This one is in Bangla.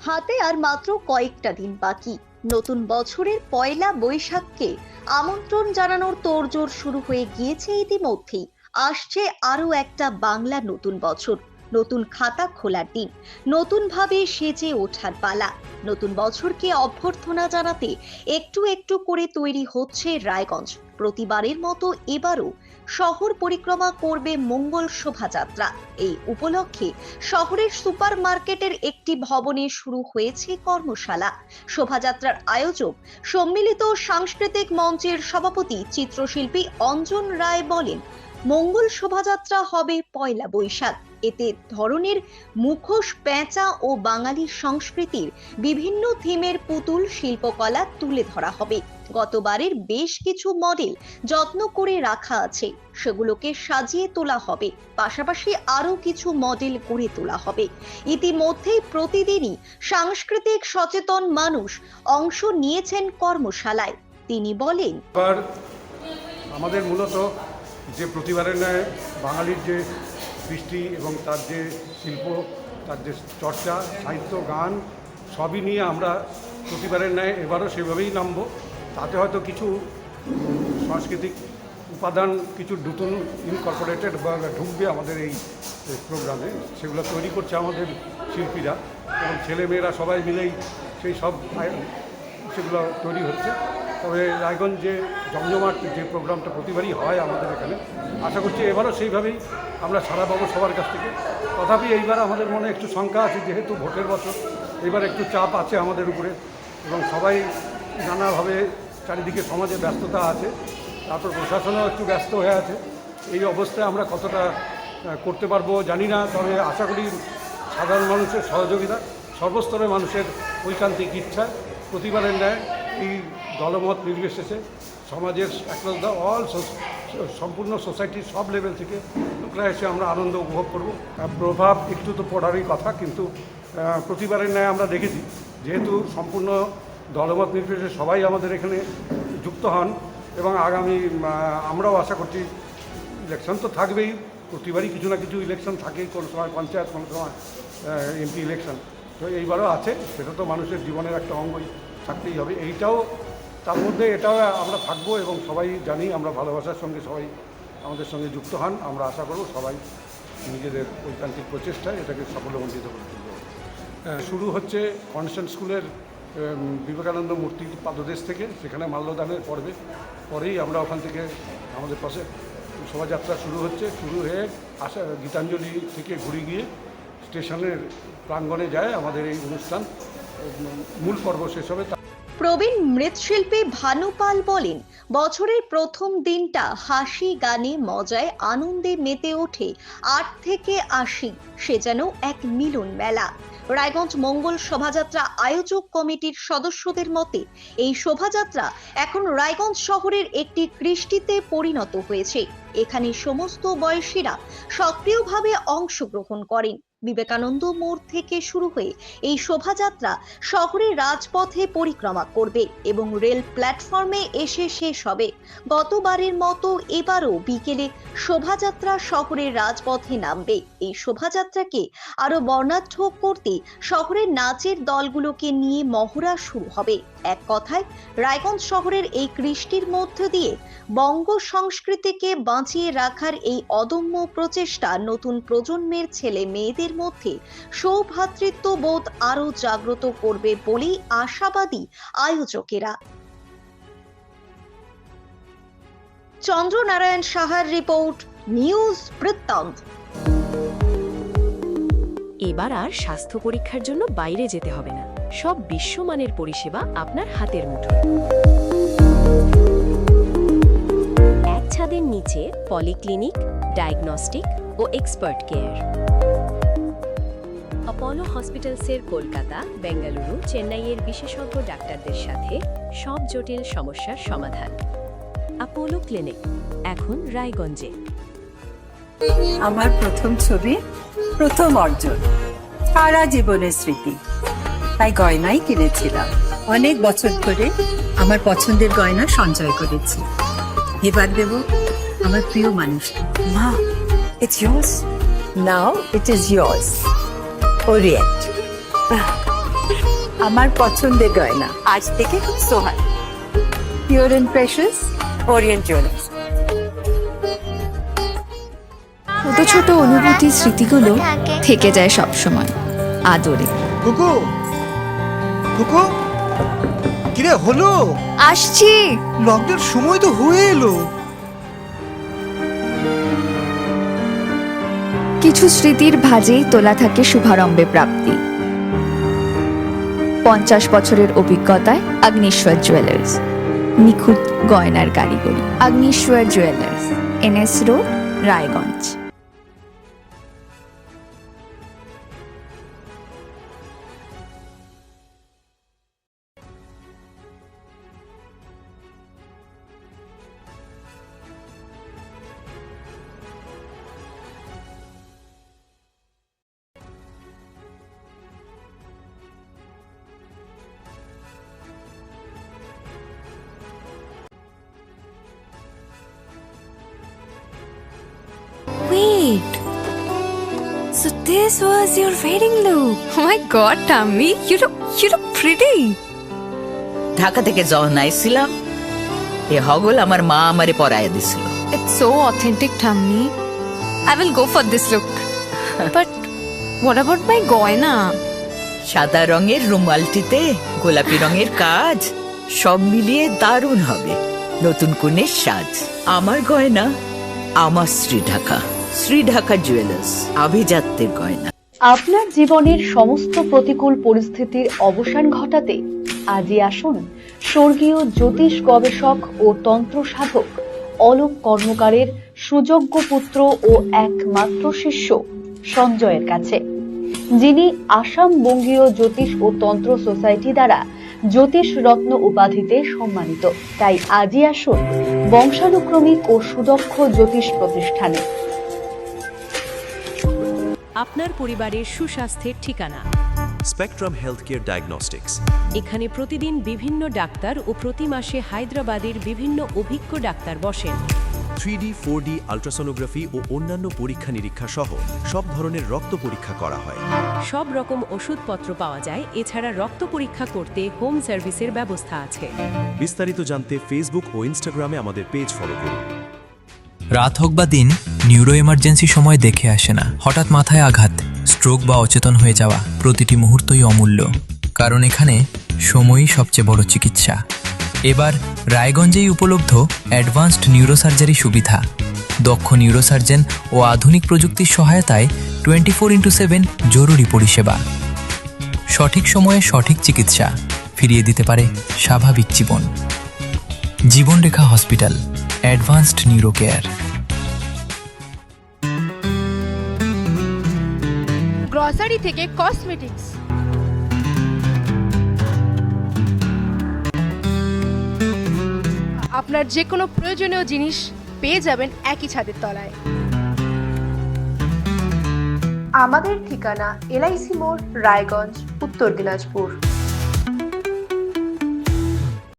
হাতে আর মাত্র কয়েকটা দিন বাকি। নতুন বছরের পয়লা বৈশাখকে আমন্ত্রণ জানানোর তোড়জোড় শুরু হয়ে গিয়েছে ইতিমধ্যেই। আসছে আরো একটা বাংলা নতুন বছর, নতুন খাতা খোলার দিন, নতুন ভাবে সেজে ওঠার পালা। নতুন বছরকে অভ্যর্থনা জানাতে একটু একটু করে তৈরি হচ্ছে রায়গঞ্জ। প্রতিবারের মতো এবারও শহর পরিক্রমা করবে মঙ্গল শোভাযাত্রা। এই উপলক্ষে শহরের সুপার মার্কেটের একটি ভবনে শুরু হয়েছে কর্মশালা। শোভাযাত্রার আয়োজক সম্মিলিত সাংস্কৃতিক মঞ্চের সভাপতি চিত্রশিল্পী অঞ্জন রায় বলেন, মঙ্গল শোভাযাত্রা হবে পয়লা বৈশাখ। এতে ধরনের মুখোশ, পেঁচা ও বাঙালি সংস্কৃতির বিভিন্ন থিমের পুতুল শিল্পকলা তুলে ধরা হবে। গতবারের বেশ কিছু মডেল যত্ন করে রাখা আছে, সেগুলোকে সাজিয়ে তোলা হবে। পাশাপাশি আরো কিছু মডেল গড়ে তোলা হবে। ইতিমধ্যেই প্রতিদিনই সাংস্কৃতিক সচেতন মানুষ অংশ নিয়েছেন কর্মশালায়। তিনি বলেন, আমাদের মূলত যে প্রতিবারের ন্যায় বাঙালির যে সৃষ্টি এবং তার যে শিল্প, তার যে চর্চা, সাহিত্য, গান সবই নিয়ে আমরা প্রতিবারের ন্যায় এবারও সেভাবেই নামবো। তাতে হয়তো কিছু সাংস্কৃতিক উপাদান, কিছু নতুন ইনকর্পোরেটেড বা ঢুকবে আমাদের এই প্রোগ্রামে। সেগুলো তৈরি করছে আমাদের শিল্পীরা এবং ছেলেমেয়েরা সবাই মিলেই সেই সব সেগুলো তৈরি হচ্ছে। তবে রায়গঞ্জ যে জমজমাট যে প্রোগ্রামটা প্রতিবারই হয় আমাদের এখানে, আশা করছি এবারও সেইভাবেই আমরা সাড়া পাবো সবার কাছ থেকে। তথাপি এইবার আমাদের মনে একটু শঙ্কা আছে, যেহেতু ভোটের বছর, এবার একটু চাপ আছে আমাদের উপরে এবং সবাই নানাভাবে চারিদিকে সমাজে ব্যস্ততা আছে, তারপর প্রশাসনও একটু ব্যস্ত হয়ে আছে। এই অবস্থায় আমরা কতটা করতে পারবো জানি না, তবে আশা করি সাধারণ মানুষের সহযোগিতা, সর্বস্তরের মানুষের ঐকান্তিক ইচ্ছা প্রতিবারের ন্যায় এই দলমত নির্বিশেষে সমাজের একলদা সম্পূর্ণ সোসাইটির সব লেভেল থেকে লোকরা এসে আমরা আনন্দ উপভোগ করব। প্রভাব একটু তো পড়ারই কথা, কিন্তু প্রতিবারের ন্যায় আমরা দেখেছি যেহেতু সম্পূর্ণ দলমত নির্বিশেষে সবাই আমাদের এখানে যুক্ত হন এবং আগামী আমরাও আশা করছি ইলেকশন তো থাকবেই, প্রতিবারই কিছু না কিছু ইলেকশন থাকেই, কোনো সময় পঞ্চায়েত, কোনো সময় এমপি ইলেকশন, তো এইবারও আছে। সেটা তো মানুষের জীবনের একটা অঙ্গই, থাকতেই হবে। এইটাও তার মধ্যে এটাও আমরা থাকবো এবং সবাই জানি আমরা ভালোবাসার সঙ্গে সবাই আমাদের সঙ্গে যুক্ত হন। আমরা আশা করব সবাই নিজেদের ঐকান্তিক প্রচেষ্টায় এটাকে সাফল্যমণ্ডিত করে তুলবে। শুরু হচ্ছে কনস্ট্যান্ট স্কুলের বিবেকানন্দ মূর্তির পাদদেশ থেকে, সেখানে মাল্যদানের পরেই আমরা ওখান থেকে আমাদের পাশে শোভাযাত্রা শুরু হচ্ছে। শুরু হয়ে আসা গীতাঞ্জলি থেকে ঘুরে গিয়ে স্টেশনের প্রাঙ্গণে যায় আমাদের এই অনুষ্ঠান, মূল পর্ব শেষ হবে। প্রবীণ মৃৎশিল্পী ভানু পাল বলেন, বছরের প্রথম দিনটা হাসি, গানে, মজায়, আনন্দে মেতে ওঠে ৮ থেকে ৮০। সে যেন এক মিলন মেলা। রায়গঞ্জ মঙ্গল শোভাযাত্রা আয়োজক কমিটির সদস্যদের মতে এই শোভাযাত্রা এখন রায়গঞ্জ শহরের একটি কৃষ্টিতে পরিণত হয়েছে। এখানে সমস্ত বয়সীরা সক্রিয়ভাবে অংশগ্রহণ করেন। বিবেকানন্দ মোড় থেকে শুরু হয়ে এই শোভাযাত্রা শহরের রাজপথে পরিক্রমা করবে এবং রেল প্ল্যাটফর্মে এসে শেষ হবে। গতবারের মতো এবারও বিকেলে শোভাযাত্রা শহরের রাজপথে নামবে। এই শোভাযাত্রাকে আরো বর্ণাঢ্য করতে শহরের নাচের দলগুলোকে নিয়ে মহড়া শুরু হবে। এক কথায় রায়গঞ্জ শহরের এই কৃষ্টির মধ্য দিয়ে বঙ্গ সংস্কৃতিকে বাঁচিয়ে রাখার এই অদম্য প্রচেষ্টা নতুন প্রজন্মের ছেলে মেয়েদের মধ্যে সৌভ্রাতৃত্ববোধ আরো জাগ্রত করবে বলেই আশাবাদী আয়োজকেরা। চন্দ্রনারায়ণ সাহার রিপোর্ট, নিউজ বৃত্তান্ত। এবার আর স্বাস্থ্য পরীক্ষার জন্য বাইরে যেতে হবে না, সব বিশ্বমানের পরিষেবা আপনার হাতের মুঠোয়। এক ছাদের নিচে পলিক্লিনিক, ডায়াগনস্টিক ও এক্সপার্ট কেয়ার। অপোলো হসপিটালসের কলকাতা, বেঙ্গালুরু, চেন্নাইয়ের বিশেষজ্ঞ ডাক্তারদের সাথে সব জটিল সমস্যার সমাধান। অপোলো ক্লিনিক এখন রায়গঞ্জে। আমার প্রথম ছবি, প্রথম অর্জন, সারা জীবনের স্মৃতি, তাই গয়নাই কিনেছিলাম। অনেক বছর ধরে আমার পছন্দের গয়না সঞ্চয় করেছি। এবার দেব আমার প্রিয় মানুষকে। মা, it's yours. Now it is yours. Orient. আমার পছন্দের গয়না আজ থেকে Sohan, pure and precious, Orient jewellers. ছোট ছোট অনুভূতি স্মৃতিগুলো থেকে যায় সব সময় আদরে। কুকু কুকু কিরে হলো? আসছি। লকডাউন সময় তো হয়ে এলো। কিছু স্মৃতির ভাজেই তোলা থাকে শুভারম্ভে প্রাপ্তি। 50 বছরের অভিজ্ঞতায় আগ্নেশ্বর জুয়েলার্স, নিখুঁত গয়নার কারিগরি। Agneshwar jewellers, NS road, Raiganj. Wait. So this was your wedding look. Oh my god, Tammy, you look pretty. Dhaka থেকে যখন আইছিলাম এ হগল আমার মা আমারে পরাইয়া দিছিল। It's so authentic, Tammy. I will go for this look. But what about my goina? সাদা রঙের রুমালটিতে গোলাপি রঙের কাজ, সব মিলিয়ে দারুণ হবে নতুন কনের সাজ। আমার গয়না আমার শ্রী ঢাকা জুয়েলার্স, আভিজাত্যের গয়না। আপনার জীবনের সমস্ত প্রতিকূল পরিস্থিতির অবসান ঘটাতে আজই আসুন স্বর্গীয় জ্যোতিষ গবেষক ও তন্ত্র সাধক অলোক কর্মকারের সুযোগ্য পুত্র ও একমাত্র শিষ্য সঞ্জয়ের কাছে, যিনি আসাম বঙ্গীয় জ্যোতিষ ও তন্ত্র সোসাইটি দ্বারা জ্যোতিষ রত্ন উপাধিতে সম্মানিত। তাই আজই আসুন বংশানুক্রমিক ও সুদক্ষ জ্যোতিষ প্রতিষ্ঠানে। আপনার পরিবারের সুস্বাস্থ্যের ঠিকানা স্পেকট্রাম হেলথকেয়ার ডায়াগনস্টিক্স। এখানে প্রতিদিন বিভিন্ন ডাক্তার ও প্রতি মাসে হায়দ্রাবাদের বিভিন্ন অভিজ্ঞ ডাক্তার বসেন। 3D 4D আল্ট্রাসোনোগ্রাফি ও অন্যান্য পরীক্ষা নিরীক্ষা সহ সব ধরনের রক্ত পরীক্ষা করা হয়। সব রকম ওষুধপত্র পাওয়া যায়। এছাড়া রক্ত পরীক্ষা করতে হোম সার্ভিসের ব্যবস্থা আছে। বিস্তারিত জানতে ফেসবুক ও ইনস্টাগ্রামে আমাদের পেজ ফলো করুন। রাত হোক বা দিন, নিউরো এমার্জেন্সি সময় দেখে আসে না। হঠাৎ মাথায় আঘাত, স্ট্রোক বা অচেতন হয়ে যাওয়া, প্রতিটি মুহূর্তই অমূল্য। কারণ এখানে সময়ই সবচেয়ে বড় চিকিৎসা। এবার রায়গঞ্জেই উপলব্ধ অ্যাডভান্সড নিউরোসার্জারি সুবিধা। দক্ষ নিউরোসার্জন ও আধুনিক প্রযুক্তির সহায়তায় 24x7 জরুরি পরিষেবা। সঠিক সময়ে সঠিক চিকিৎসা ফিরিয়ে দিতে পারে স্বাভাবিক জীবন। Jibanrekha hospital, advanced neuro care. Grocery থেকে কসমেটিক্স, আপনার যে কোনো প্রয়োজনীয় জিনিস পেয়ে যাবেন একই ছাদের তলায়। আমাদের ঠিকানা LIC মোড়, রায়গঞ্জ, উত্তর দিনাজপুর।